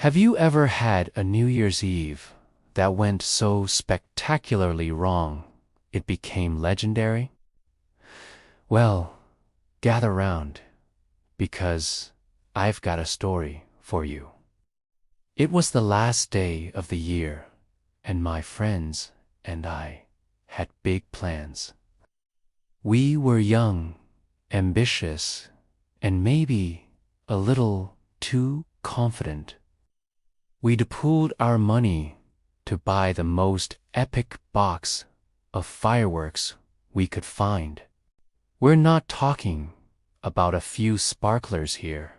Have you ever had a New Year's Eve that went so spectacularly wrong it became legendary? Well, gather round, because I've got a story for you. It was the last day of the year, and my friends and I had big plans. We were young, ambitious, and maybe a little too confident. We'd pooled our money to buy the most epic box of fireworks we could find. We're not talking about a few sparklers here.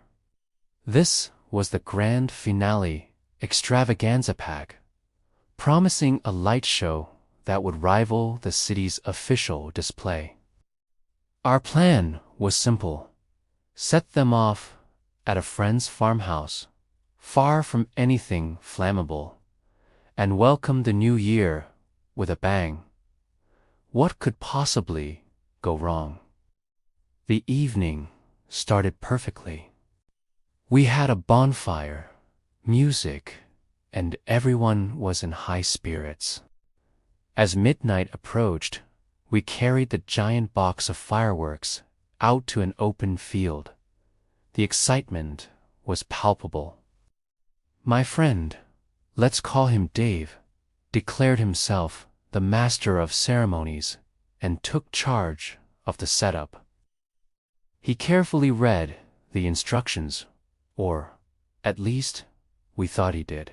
This was the grand finale extravaganza pack, promising a light show that would rival the city's official display. Our plan was simple: set them off at a friend's farmhouse, far from anything flammable, and welcome the new year with a bang. What could possibly go wrong? The evening started perfectly. We had a bonfire, music, and everyone was in high spirits. As midnight approached, we carried the giant box of fireworks out to an open field. The excitement was palpable. My friend, let's call him Dave, declared himself the master of ceremonies and took charge of the setup. He carefully read the instructions, or at least we thought he did.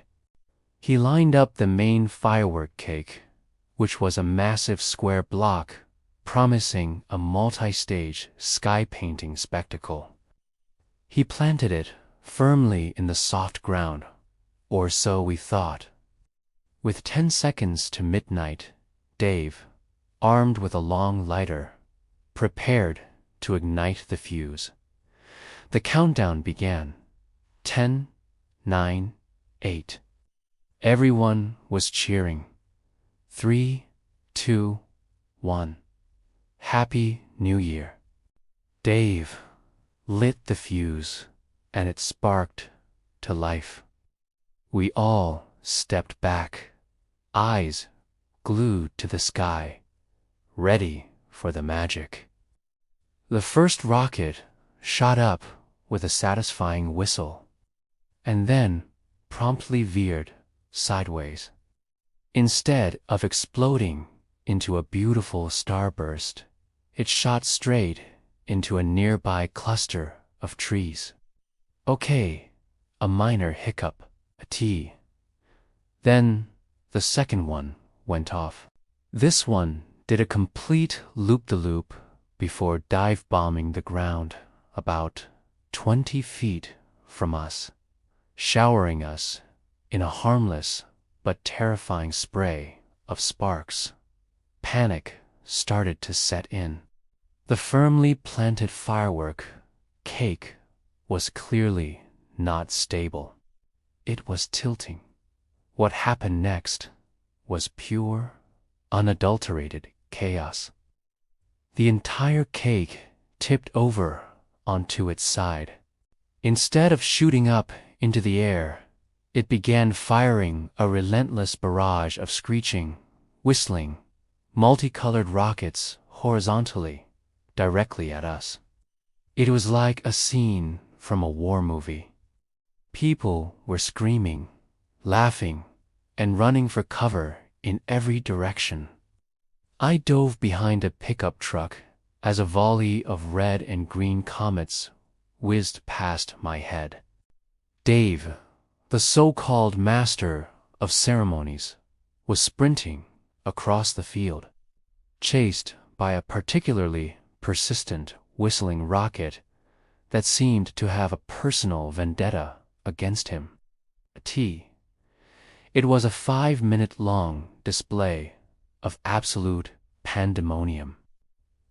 He lined up the main firework cake, which was a massive square block promising a multi-stage sky painting spectacle. He planted it firmly in the soft ground, or so we thought. With 10 seconds to midnight, Dave, armed with a long lighter, prepared to ignite the fuse. The countdown began. 10, 9, 8. Everyone was cheering. 3, 2, 1. Happy New Year. Dave lit the fuse, and it sparked to life. We all stepped back, eyes glued to the sky, ready for the magic. The first rocket shot up with a satisfying whistle, and then promptly veered sideways. Instead of exploding into a beautiful starburst, it shot straight into a nearby cluster of trees. Okay, a minor hiccup, a T. Then the second one went off. This one did a complete loop-the-loop before dive-bombing the ground about 20 feet from us, showering us in a harmless but terrifying spray of sparks. Panic started to set in. The firmly planted firework cake was clearly not stable. It was tilting. What happened next was pure, unadulterated chaos. The entire cake tipped over onto its side. Instead of shooting up into the air, it began firing a relentless barrage of screeching, whistling, multicolored rockets horizontally, directly at us. It was like a scene from a war movie. People were screaming, laughing, and running for cover in every direction. I dove behind a pickup truck as a volley of red and green comets whizzed past my head. Dave, the so-called master of ceremonies, was sprinting across the field, chased by a particularly persistent whistling rocket that seemed to have a personal vendetta against him. It was a 5-minute-long display of absolute pandemonium.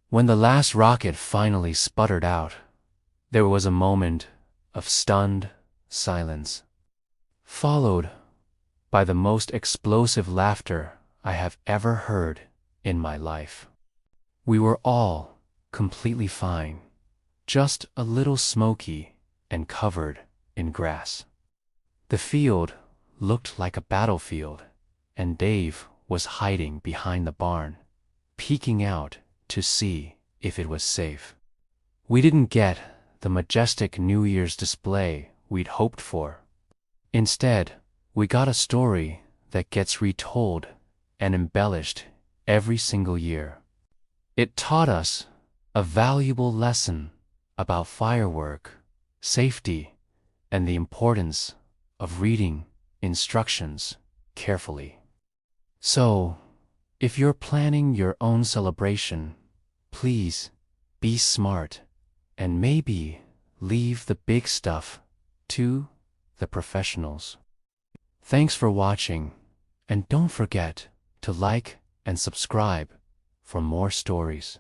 When the last rocket finally sputtered out, there was a moment of stunned silence, followed by the most explosive laughter I have ever heard in my life. We were all completely fine, just a little smoky and covered in grass. The field looked like a battlefield, and Dave was hiding behind the barn, peeking out to see if it was safe. We didn't get the majestic New Year's display we'd hoped for. Instead, we got a story that gets retold and embellished every single year. It taught us a valuable lesson about firework, safety, and the importance of reading instructions carefully. So, if you're planning your own celebration, please be smart and maybe leave the big stuff to the professionals. Thanks for watching, and don't forget to like and subscribe for more stories.